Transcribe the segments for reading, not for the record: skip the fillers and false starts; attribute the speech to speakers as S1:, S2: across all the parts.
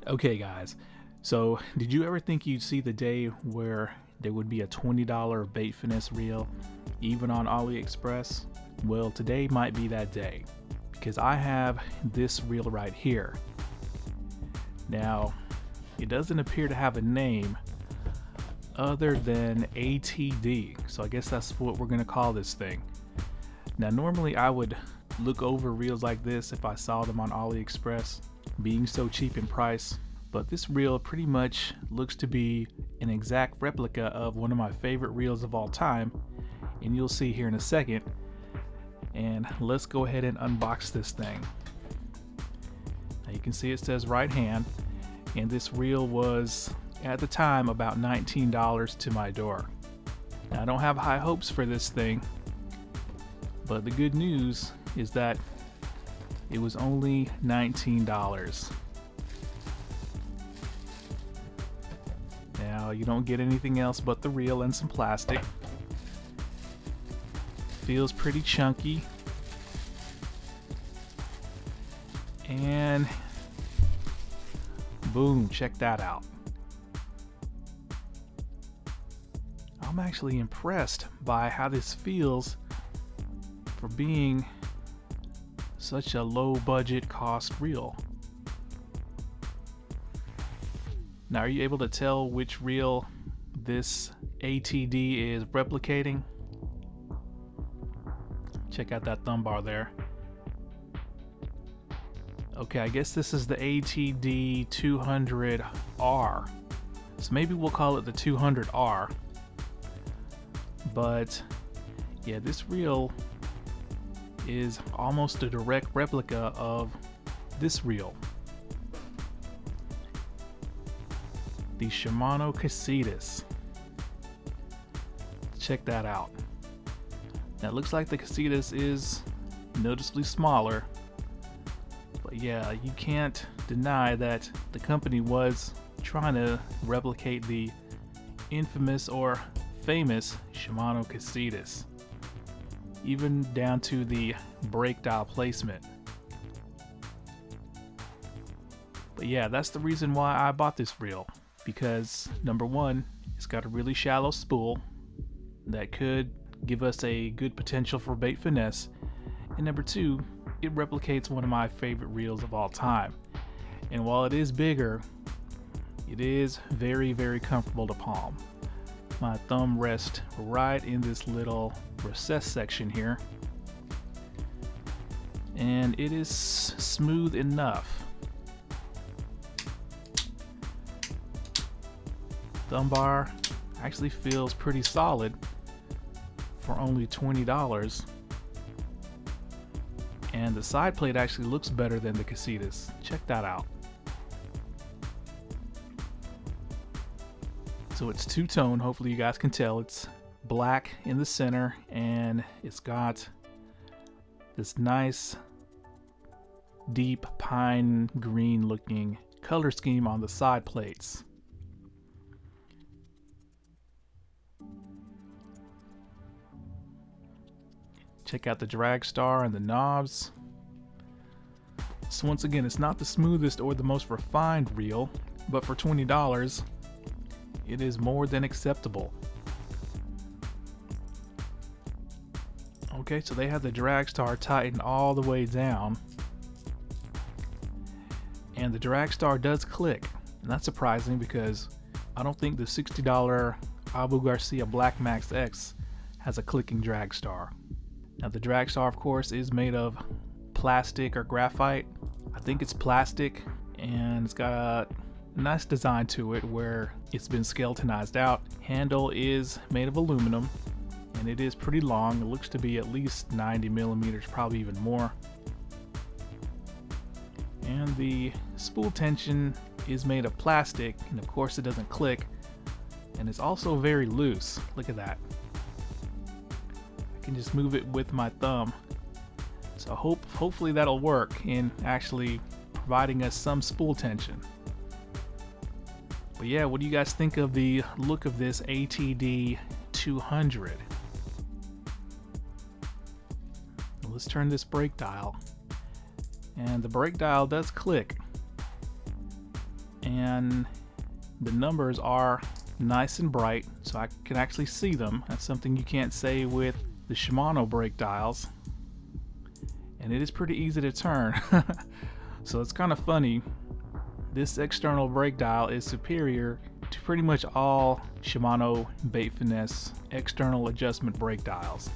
S1: Okay guys, so did you ever think you'd see the day where there would be a $20 bait finesse reel even on AliExpress? Well, today might be that day because I have this reel right here. Now, it doesn't appear to have a name other than ATD, so I guess that's what we're gonna call this thing. Now normally I would look over reels like this if I saw them on AliExpress, being so cheap in price, but this reel pretty much looks to be an exact replica of one of my favorite reels of all time, and you'll see here in a second. And let's go ahead and unbox this thing. Now you can see it says right hand, and this reel was at the time about $19 to my door. Now I don't have high hopes for this thing, but the good news is that it was only $19. Now you don't get anything else but the reel and some plastic. Feels pretty chunky. And boom, check that out. I'm actually impressed by how this feels for being such a low budget cost reel. Now, are you able to tell which reel this ATD is replicating? Check out that thumb bar there. Okay, I guess this is the ATD 200R. So maybe we'll call it the 200R. But yeah, this reel is almost a direct replica of this reel, the Shimano CASITAS. Check that out. Now it looks like the CASITAS is noticeably smaller, but yeah, you can't deny that the company was trying to replicate the infamous or famous Shimano CASITAS, even down to the brake dial placement. But yeah, that's the reason why I bought this reel, because number one, it's got a really shallow spool that could give us a good potential for bait finesse, and number two, it replicates one of my favorite reels of all time. And while it is bigger, it is very, very comfortable to palm. My thumb rests right in this little recess section here, and it is smooth enough. Thumb bar actually feels pretty solid for only $20, and the side plate actually looks better than the CASITAS. Check that out. So it's two-tone, hopefully you guys can tell. It's black in the center, and it's got this nice deep pine green looking color scheme on the side plates. Check out the drag star and the knobs. So once again, it's not the smoothest or the most refined reel, but for $20, it is more than acceptable. Okay, so they have the drag star tightened all the way down, and the drag star does click, and that's surprising because I don't think the $60 Abu Garcia Black Max X has a clicking drag star. Now the drag star, of course, is made of plastic or graphite. I think it's plastic, and it's got a nice design to it where it's been skeletonized out. Handle is made of aluminum, and it is pretty long. It looks to be at least 90 millimeters, probably even more. And the spool tension is made of plastic, and of course it doesn't click, and it's also very loose. Look at that. I can just move it with my thumb. So hopefully that'll work in actually providing us some spool tension. But yeah, what do you guys think of the look of this ATD 200? Let's turn this brake dial, and the brake dial does click. and the numbers are nice and bright, so I can actually see them. That's something you can't say with the Shimano brake dials, and it is pretty easy to turn. So it's kind of funny, this external brake dial is superior to pretty much all Shimano Bait Finesse external adjustment brake dials.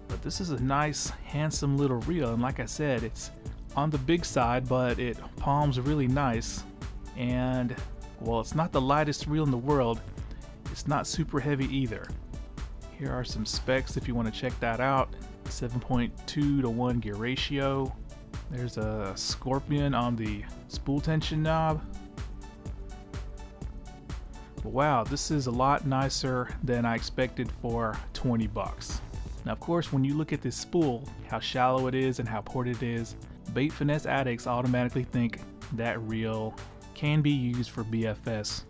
S1: But this is a nice, handsome little reel, and like I said, it's on the big side, but it palms really nice. And well, it's not the lightest reel in the world. It's not super heavy either. Here are some specs if you want to check that out. 7.2 to 1 gear ratio. There's a scorpion on the spool tension knob. But wow, this is a lot nicer than I expected for 20 bucks. Now, of course, when you look at this spool, how shallow it is and how ported it is, bait finesse addicts automatically think that reel can be used for BFS.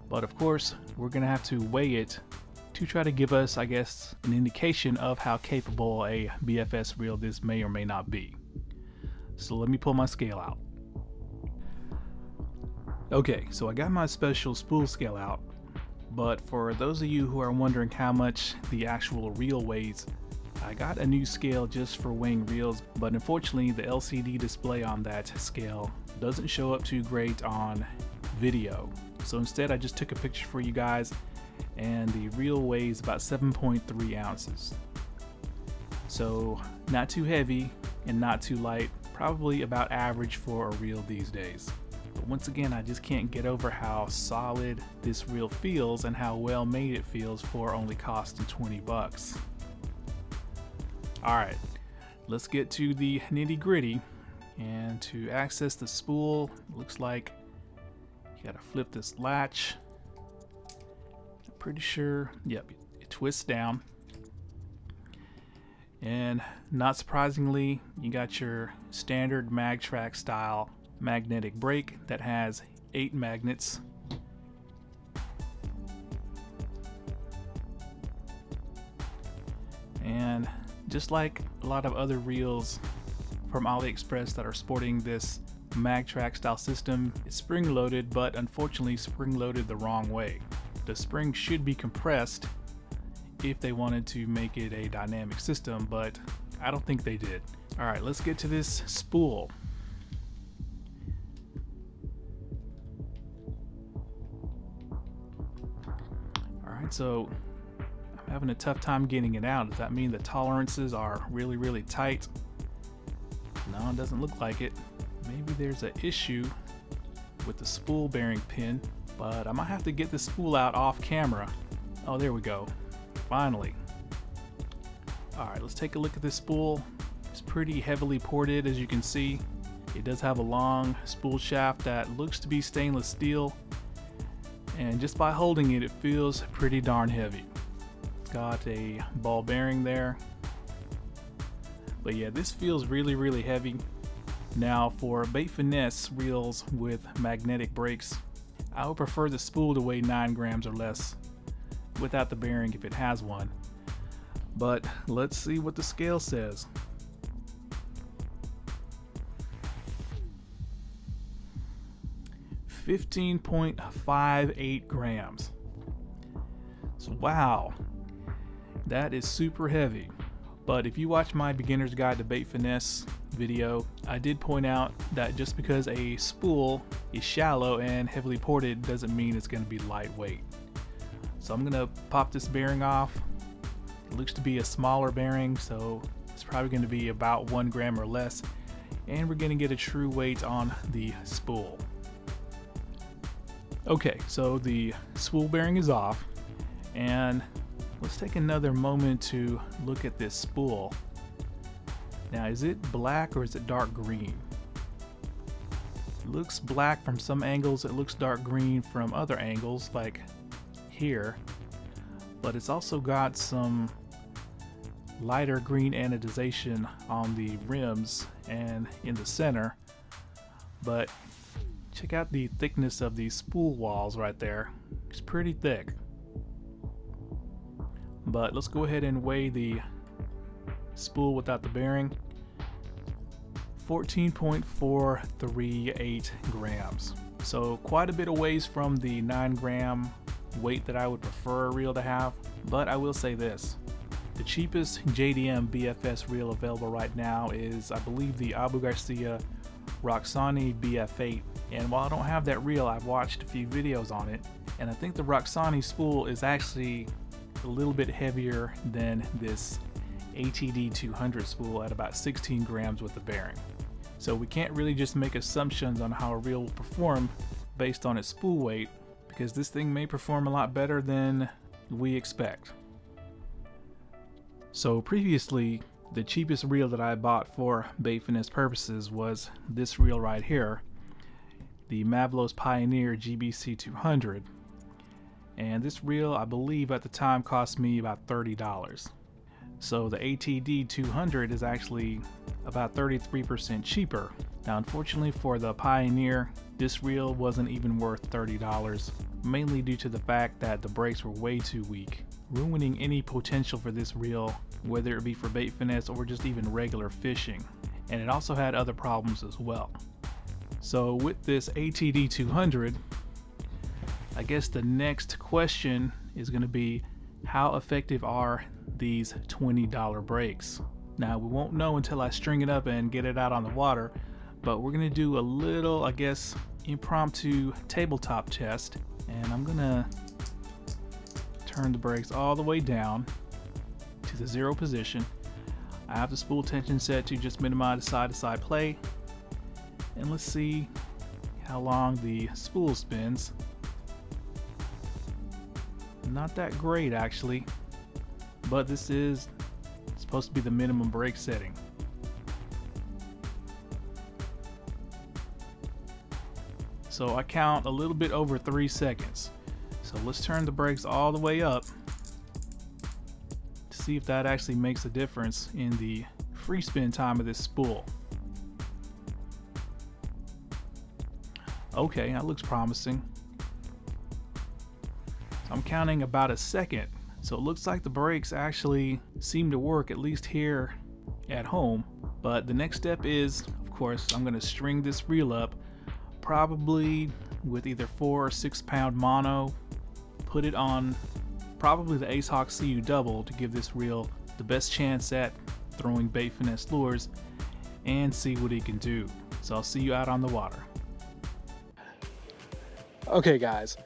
S1: But of course, we're gonna have to weigh it to try to give us, I guess, an indication of how capable a BFS reel this may or may not be. So let me pull my scale out. Okay, so I got my special spool scale out, but for those of you who are wondering how much the actual reel weighs, I got a new scale just for weighing reels, but unfortunately the LCD display on that scale doesn't show up too great on video. So instead I just took a picture for you guys, and the reel weighs about 7.3 ounces. So not too heavy and not too light, probably about average for a reel these days. But once again, I just can't get over how solid this reel feels and how well made it feels for only costing 20 bucks. Alright, let's get to the nitty gritty. And to access the spool, it looks like you gotta flip this latch. I'm pretty sure, yep, it twists down. And not surprisingly, you got your standard MagTrack style magnetic brake that has 8 magnets. And just like a lot of other reels from AliExpress that are sporting this MagTrack style system, it's spring loaded, but unfortunately spring loaded the wrong way. The spring should be compressed if they wanted to make it a dynamic system, but I don't think they did. Alright, let's get to this spool. Alright, so I'm having a tough time getting it out. Does that mean the tolerances are really, really tight? No, it doesn't look like it. Maybe there's an issue with the spool bearing pin, but I might have to get the spool out off camera. Oh, there we go. Finally. Alright, let's take a look at this spool. It's pretty heavily ported, as you can see. It does have a long spool shaft that looks to be stainless steel, and just by holding it, it feels pretty darn heavy. It's got a ball bearing there. But yeah, this feels really, really heavy. Now, for bait finesse reels with magnetic brakes, I would prefer the spool to weigh 9 grams or less without the bearing if it has one. But let's see what the scale says. .58 grams. So wow, that is super heavy. But if you watch my beginner's guide to bait finesse video, I did point out that just because a spool is shallow and heavily ported doesn't mean it's going to be lightweight. So I'm going to pop this bearing off. It looks to be a smaller bearing, so it's probably going to be about 1 gram or less, and we're going to get a true weight on the spool. Okay, so the spool bearing is off, and let's take another moment to look at this spool. Now, is it black or is it dark green? It looks black from some angles, it looks dark green from other angles, like here, but it's also got some lighter green anodization on the rims and in the center. But check out the thickness of these spool walls right there. It's pretty thick. But let's go ahead and weigh the spool without the bearing. 14.438 grams. So quite a bit of ways from the 9-gram weight that I would prefer a reel to have, but I will say this. The cheapest JDM BFS reel available right now is, I believe, the Abu Garcia Roxani BF8. And while I don't have that reel, I've watched a few videos on it, and I think the Roxani spool is actually a little bit heavier than this ATD 200 spool at about 16 grams with the bearing. So we can't really just make assumptions on how a reel will perform based on its spool weight, because this thing may perform a lot better than we expect. So previously, the cheapest reel that I bought for bait finesse purposes was this reel right here, the Mavlos Pioneer GBC 200. And this reel, I believe at the time, cost me about $30. So the ATD 200 is actually about 33% cheaper. Now unfortunately for the Pioneer, this reel wasn't even worth $30, mainly due to the fact that the brakes were way too weak, ruining any potential for this reel, whether it be for bait finesse or just even regular fishing. And it also had other problems as well. So with this ATD 200, I guess the next question is going to be, how effective are these $20 brakes? Now we won't know until I string it up and get it out on the water, but we're going to do a little, I guess, impromptu tabletop test, and I'm going to turn the brakes all the way down to the 0 position. I have the spool tension set to just minimize the side-to-side play, and let's see how long the spool spins. Not that great actually, but this is supposed to be the minimum brake setting. So I count a little bit over 3 seconds. So let's turn the brakes all the way up to see if that actually makes a difference in the free spin time of this spool. Okay, that looks promising. I'm counting about a second, so it looks like the brakes actually seem to work, at least here at home. But the next step is, of course, I'm going to string this reel up, probably with either 4 or 6 pound mono, put it on probably the Ace Hawk CU double to give this reel the best chance at throwing bait finesse lures, and see what it can do. So I'll see you out on the water. Okay guys,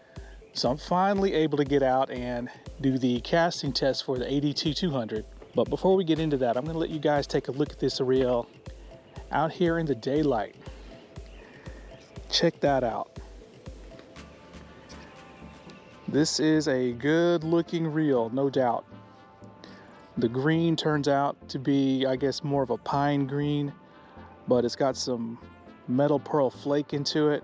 S1: so I'm finally able to get out and do the casting test for the ADT 200. But before we get into that, I'm going to let you guys take a look at this reel out here in the daylight. Check that out. This is a good looking reel, no doubt. The green turns out to be, I guess, more of a pine green, but it's got some metal pearl flake into it.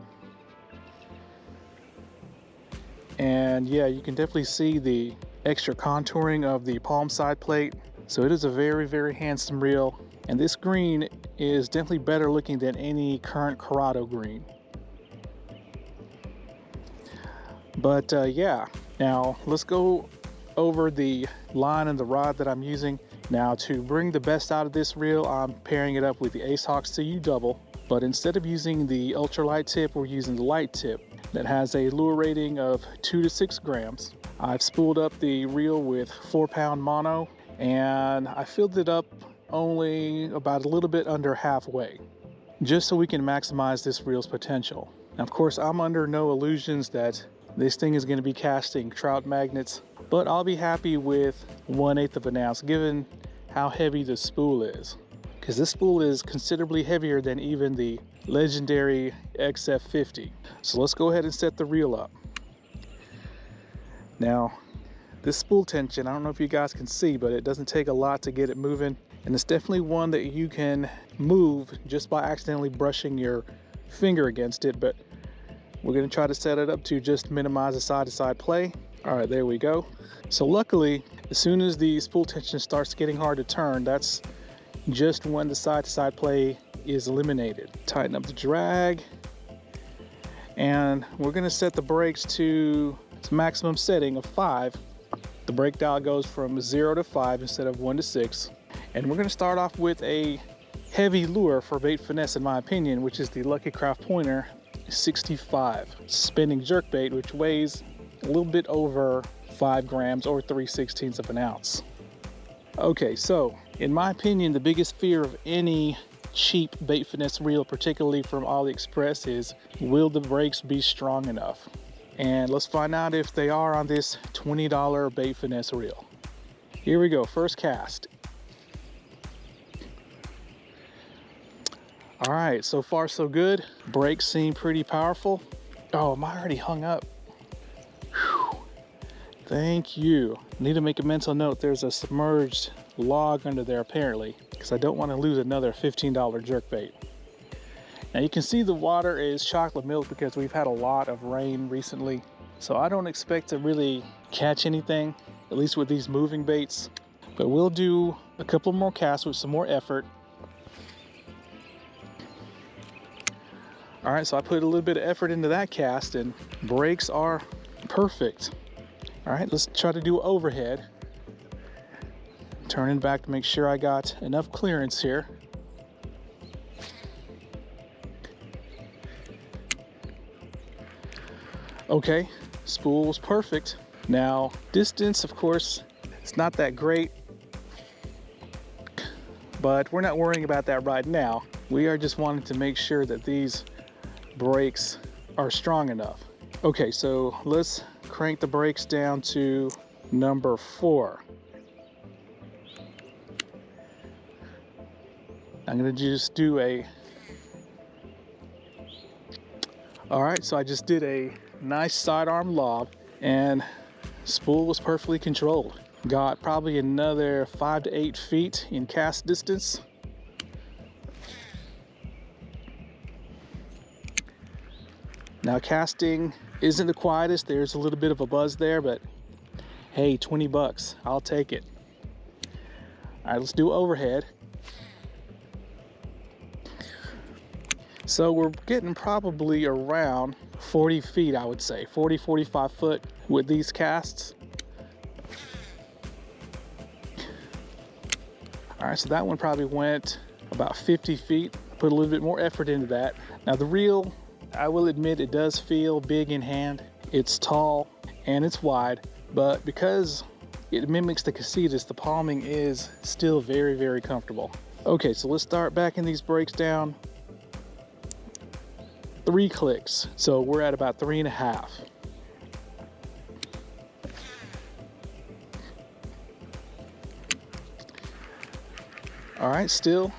S1: And yeah, you can definitely see the extra contouring of the palm side plate. So it is a very, very handsome reel. And this green is definitely better looking than any current CURADO green. But yeah, now let's go over the line and the rod that I'm using. Now to bring the best out of this reel, I'm pairing it up with the Ace Hawk CU double. But instead of using the ultralight tip, we're using the light tip that has a lure rating of 2 to 6 grams. I've spooled up the reel with 4 pound mono, and I filled it up only about a little bit under halfway, just so we can maximize this reel's potential. Now, of course, I'm under no illusions that this thing is going to be casting trout magnets, but I'll be happy with 1/8 of an ounce given how heavy the spool is, because this spool is considerably heavier than even the legendary XF50. So let's go ahead and set the reel up. Now, this spool tension, I don't know if you guys can see, but it doesn't take a lot to get it moving. And it's definitely one that you can move just by accidentally brushing your finger against it. But we're going to try to set it up to just minimize the side-to-side play. All right, there we go. So luckily, as soon as the spool tension starts getting hard to turn, that's just when the side-to-side play is eliminated. Tighten up the drag, and we're going to set the brakes to its maximum setting of 5. The brake dial goes from 0 to 5 instead of 1 to 6, and we're going to start off with a heavy lure for bait finesse, in my opinion, which is the Lucky Craft pointer 65 spinning jerkbait, which weighs a little bit over 5 grams or 3/16 of an ounce. Okay, so in my opinion, the biggest fear of any cheap bait finesse reel, particularly from AliExpress, is will the brakes be strong enough? And let's find out if they are on this $20 bait finesse reel. Here we go, first cast. All right, so far so good. Brakes seem pretty powerful. Oh, am I already hung up? Whew. Thank you. Need to make a mental note. There's a submerged log under there apparently, because I don't want to lose another $15 jerkbait. Now you can see the water is chocolate milk because we've had a lot of rain recently. So I don't expect to really catch anything, at least with these moving baits. But we'll do a couple more casts with some more effort. All right, so I put a little bit of effort into that cast and brakes are perfect. All right, let's try to do overhead. Turning back to make sure I got enough clearance here. Okay, spool was perfect. Now, distance, of course, it's not that great, but we're not worrying about that right now. We are just wanting to make sure that these brakes are strong enough. Okay, so let's crank the brakes down to number 4. I'm gonna just do all right, so I just did a nice sidearm lob and spool was perfectly controlled. Got probably another 5 to 8 feet in cast distance. Now casting isn't the quietest. There's a little bit of a buzz there, but hey, 20 bucks, I'll take it. All right, let's do overhead. So we're getting probably around 40 feet, I would say, 40, 45 foot with these casts. All right, so that one probably went about 50 feet. Put a little bit more effort into that. Now the reel, I will admit, it does feel big in hand. It's tall and it's wide, but because it mimics the CASITAS, the palming is still very, very comfortable. Okay, so let's start backing these brakes down. 3 clicks, so we're at about 3.5. All right, still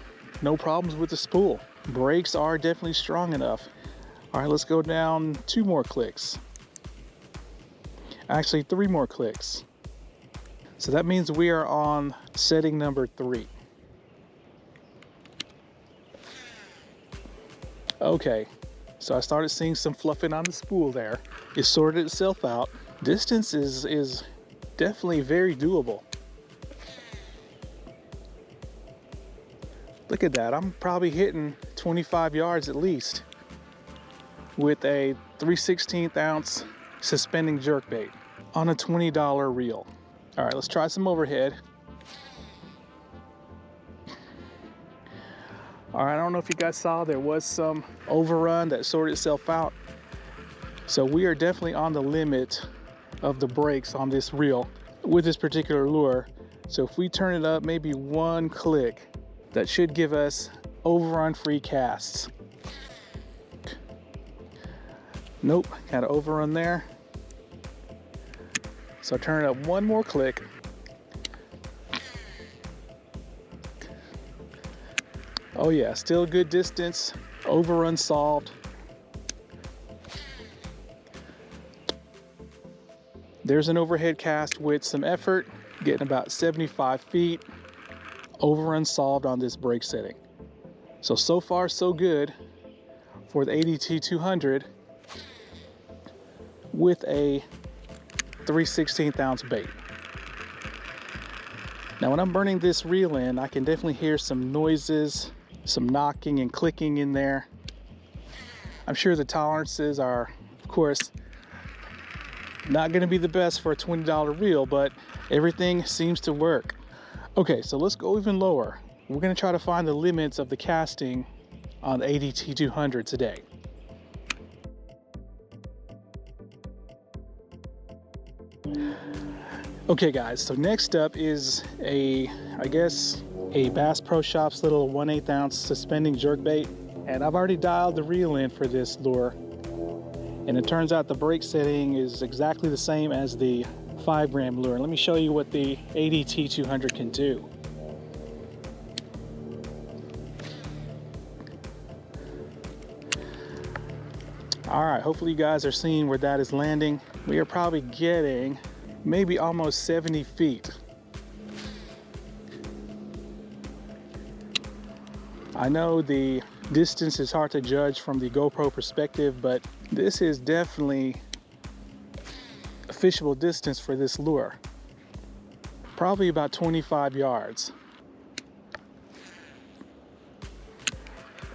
S1: no problems with the spool. Brakes are definitely strong enough. All right, let's go down 2 more clicks. Actually, 3 more clicks. So that means we are on setting number 3. Okay, so I started seeing some fluffing on the spool there. It sorted itself out. Distance is definitely very doable. Look at that, I'm probably hitting 25 yards at least with a 3/16 ounce suspending jerkbait on a $20 reel. All right, let's try some overhead. All right, I don't know if you guys saw, there was some overrun that sorted itself out. So we are definitely on the limit of the brakes on this reel with this particular lure. So if we turn it up maybe 1 click, that should give us overrun free casts. Nope, kind of overrun there. So turn it up 1 more click. Oh yeah, still good distance, overrun solved. There's an overhead cast with some effort, getting about 75 feet, overrun solved on this brake setting. So far so good for the ADT 200 with a 3/16 ounce bait. Now when I'm burning this reel in, I can definitely hear some noises, some knocking and clicking in there. I'm sure the tolerances are, of course, not going to be the best for a $20 reel, but everything seems to work. Okay, so let's go even lower. We're going to try to find the limits of the casting on the ADT 200 today. Okay guys, so next up is I guess a Bass Pro Shops little 1/8 ounce suspending jerkbait, and I've already dialed the reel in for this lure, and it turns out the brake setting is exactly the same as the 5-gram lure. Let me show you what the ADT 200 can do. All right, hopefully you guys are seeing where that is landing. We are probably getting maybe almost 70 feet. I know the distance is hard to judge from the GoPro perspective, but this is definitely a fishable distance for this lure. Probably about 25 yards.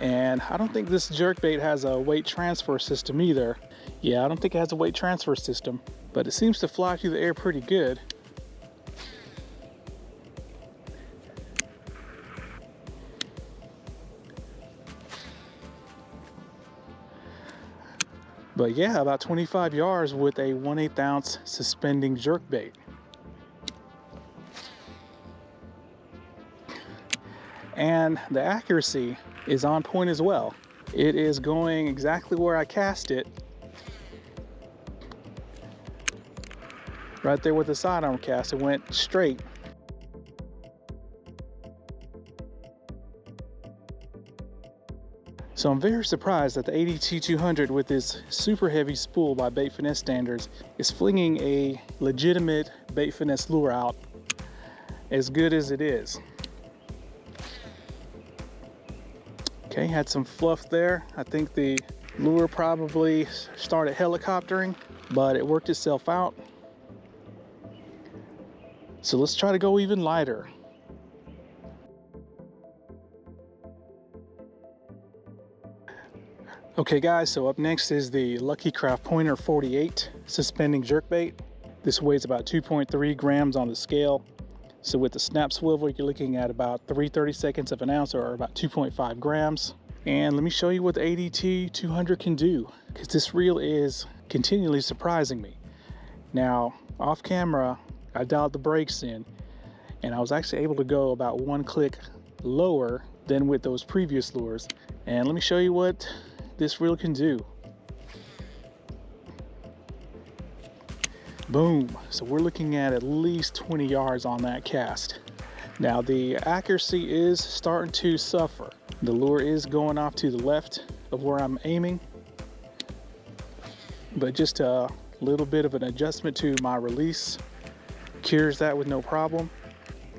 S1: And I don't think this jerkbait has a weight transfer system either. Yeah, I don't think it has a weight transfer system, but it seems to fly through the air pretty good. But yeah, about 25 yards with a 1/8 ounce suspending jerkbait. And the accuracy is on point as well. It is going exactly where I cast it. Right there with the sidearm cast, it went straight. So I'm very surprised that the ADT 200 with this super heavy spool by Bait Finesse standards is flinging a legitimate Bait Finesse lure out as good as it is. Okay, had some fluff there. I think the lure probably started helicoptering, but it worked itself out. So let's try to go even lighter. Okay guys, so up next is the Lucky Craft Pointer 48 suspending jerkbait. This weighs about 2.3 grams on the scale. So with the snap swivel, you're looking at about 3/32 of an ounce, or about 2.5 grams. And let me show you what the ADT 200 can do, because this reel is continually surprising me. Now, off camera, I dialed the brakes in, and I was actually able to go about 1 click lower than with those previous lures. And let me show you what this reel can do. Boom. So we're looking at least 20 yards on that cast. Now the accuracy is starting to suffer. The lure is going off to the left of where I'm aiming, but just a little bit of an adjustment to my release cures that with no problem.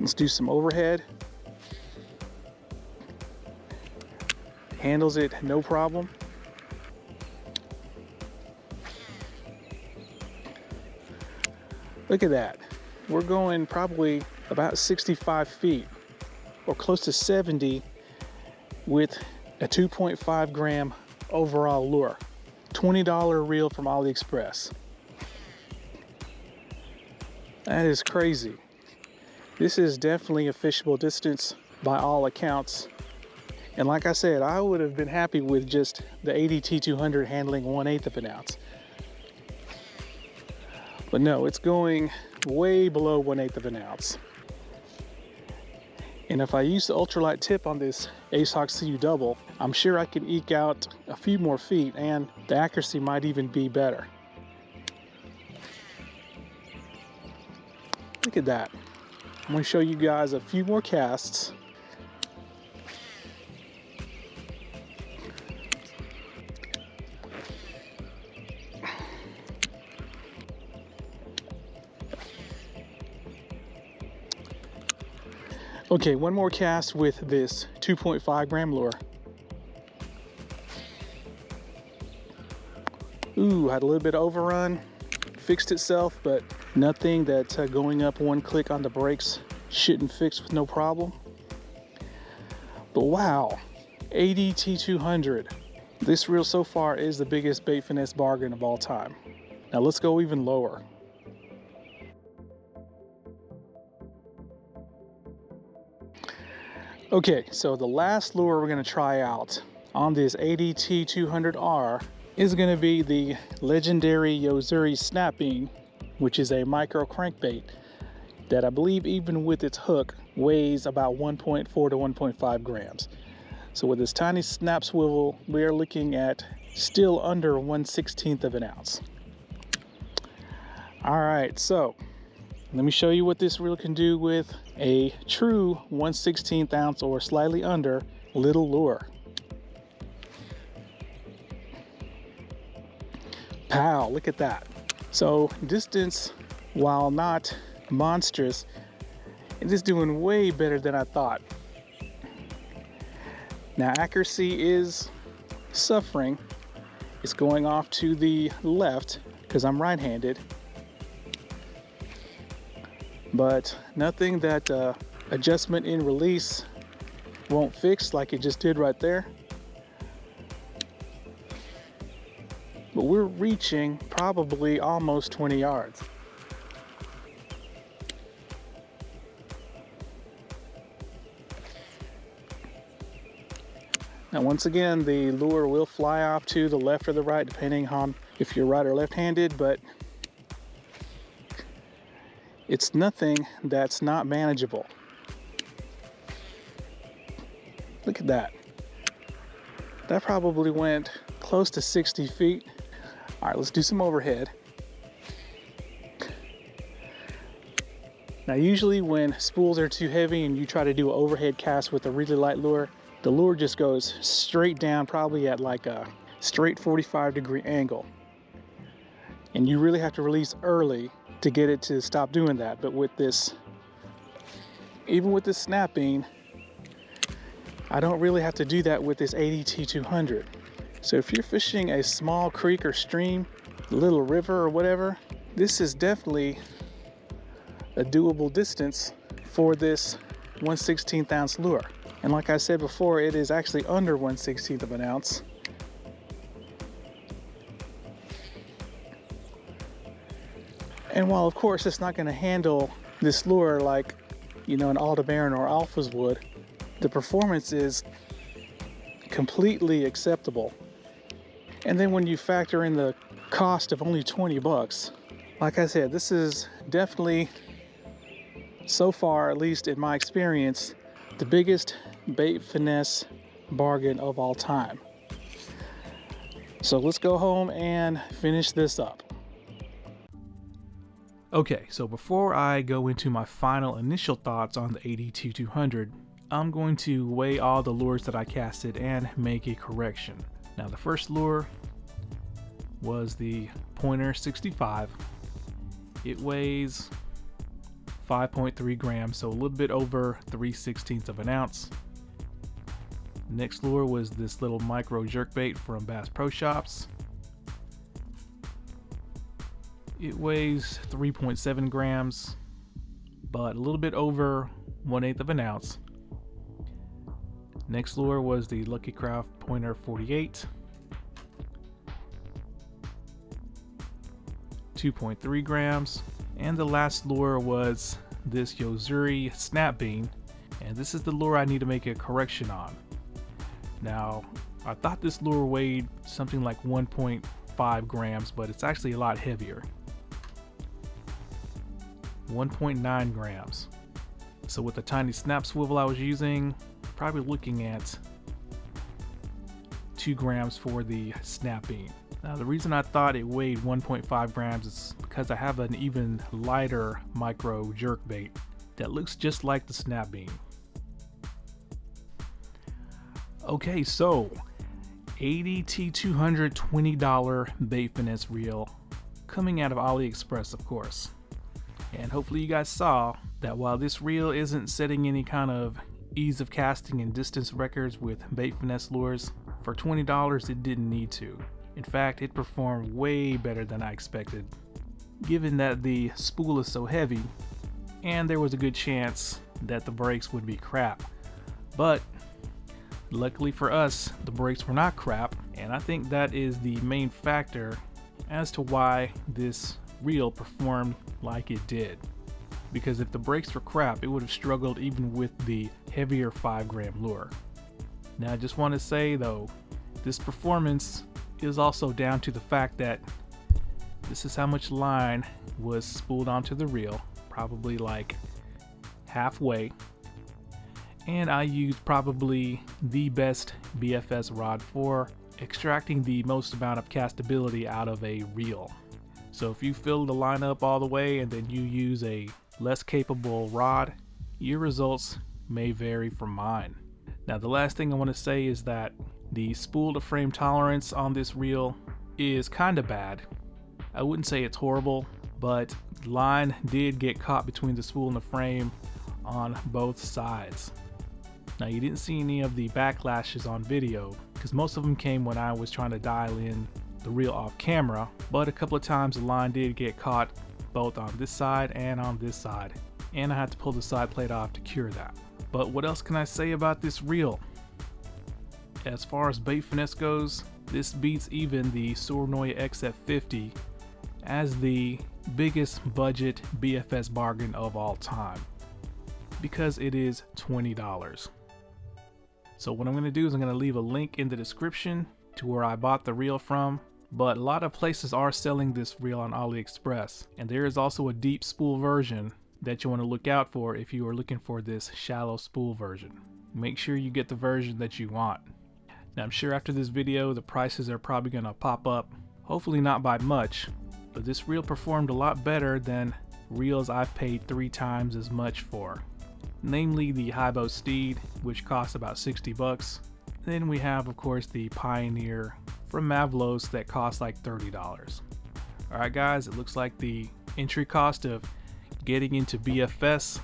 S1: Let's do some overhead. Handles it no problem. Look at that. We're going probably about 65 feet or close to 70 with a 2.5 gram overall lure. $20 reel from AliExpress. That is crazy. This is definitely a fishable distance by all accounts. And like I said, I would have been happy with just the ADT 200 handling 1/8 of an ounce. But no, it's going way below 1/8 of an ounce. And if I use the ultralight tip on this AceHawk CU Double, I'm sure I can eke out a few more feet, and the accuracy might even be better. Look at that. I'm going to show you guys a few more casts. Okay, one more cast with this 2.5 gram lure. Ooh, had a little bit of overrun, fixed itself, but nothing that going up 1 click on the brakes shouldn't fix with no problem. But wow, ADT 200. This reel so far is the biggest Bait Finesse bargain of all time. Now let's go even lower. Okay, so the last lure we're going to try out on this ADT 200R is going to be the legendary Yozuri Snapping which is a micro crankbait that I believe even with its hook weighs about 1.4 to 1.5 grams. So with this tiny snap swivel, we are looking at still under 1/16 of an ounce. All right, so let me show you what this reel can do with a true 1/16 ounce or slightly under little lure. Pow, look at that. So distance, while not monstrous, it is doing way better than I thought. Now accuracy is suffering. It's going off to the left because I'm right-handed. But nothing that adjustment in release won't fix like it just did right there. But we're reaching probably almost 20 yards. Now once again, the lure will fly off to the left or the right depending on if you're right or left-handed, but it's nothing that's not manageable. Look at that. That probably went close to 60 feet. All right, let's do some overhead. Now usually when spools are too heavy and you try to do an overhead cast with a really light lure, the lure just goes straight down, probably at like a straight 45-degree angle. And you really have to release early to get it to stop doing that. But with this, even with this snapping, I don't really have to do that with this ADT 200. So if you're fishing a small creek or stream, a little river or whatever, this is definitely a doable distance for this 1/16 ounce lure. And like I said before, it is actually under 1/16 of an ounce. And while of course it's not going to handle this lure like, you know, an ALDEBARAN or Alphas would, the performance is completely acceptable. And then when you factor in the cost of only 20 bucks, like I said, this is definitely, so far, at least in my experience, the biggest bait finesse bargain of all time. So let's go home and finish this up. Okay, so before I go into my final initial thoughts on the ADT 200, I'm going to weigh all the lures that I casted and make a correction. Now the first lure was the Pointer 65. It weighs 5.3 grams, so a little bit over 3/16 of an ounce. Next lure was this little micro jerkbait from Bass Pro Shops. It weighs 3.7 grams, but a little bit over 1/8 of an ounce. Next lure was the Lucky Craft Pointer 48. 2.3 grams. And the last lure was this Yozuri Snap Bean. And this is the lure I need to make a correction on. Now, I thought this lure weighed something like 1.5 grams, but it's actually a lot heavier. 1.9 grams. So with the tiny snap swivel I was using, probably looking at 2 grams for the snap bean. Now the reason I thought it weighed 1.5 grams is because I have an even lighter micro jerk bait that looks just like the snap bean. Okay, so ADT 200 $20 bait finesse reel coming out of AliExpress, of course. And hopefully you guys saw that while this reel isn't setting any kind of ease of casting and distance records with bait finesse lures, for $20 it didn't need to. In fact, it performed way better than I expected, given that the spool is so heavy and there was a good chance that the brakes would be crap. But luckily for us, the brakes were not crap, and I think that is the main factor as to why this reel performed like it did. Because if the brakes were crap, it would have struggled even with the heavier 5-gram lure. Now I just want to say though, this performance is also down to the fact that This is how much line was spooled onto the reel, probably like halfway. And I used probably the best BFS rod for extracting the most amount of castability out of a reel. So if you fill the line up all the way and then you use a less capable rod, your results may vary from mine. Now the last thing I want to say is that the spool to frame tolerance on this reel is kind of bad. I wouldn't say it's horrible, but the line did get caught between the spool and the frame on both sides. Now you didn't see any of the backlashes on video because most of them came when I was trying to dial in the reel off camera, but a couple of times the line did get caught both on this side and on this side, and I had to pull the side plate off to cure that. But what else can I say about this reel? As far as bait finesse goes, this beats even the Sornoy XF50 as the biggest budget BFS bargain of all time, because it is $20. So what I'm going to do is I'm going to leave a link in the description to where I bought the reel from, but a lot of places are selling this reel on AliExpress, and there is also a deep spool version that you want to look out for if you are looking for this shallow spool version. Make sure you get the version that you want. Now I'm sure after this video the prices are probably going to pop up, hopefully not by much, but this reel performed a lot better than reels I've paid 3 times as much for. Namely the Hybo Steed, which costs about 60 bucks. Then we have of course the Pioneer from Mavlos that costs like $30. Alright guys, it looks like the entry cost of getting into BFS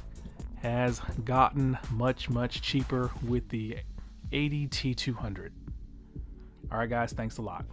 S1: has gotten much cheaper with the AD T200. Alright guys, thanks a lot.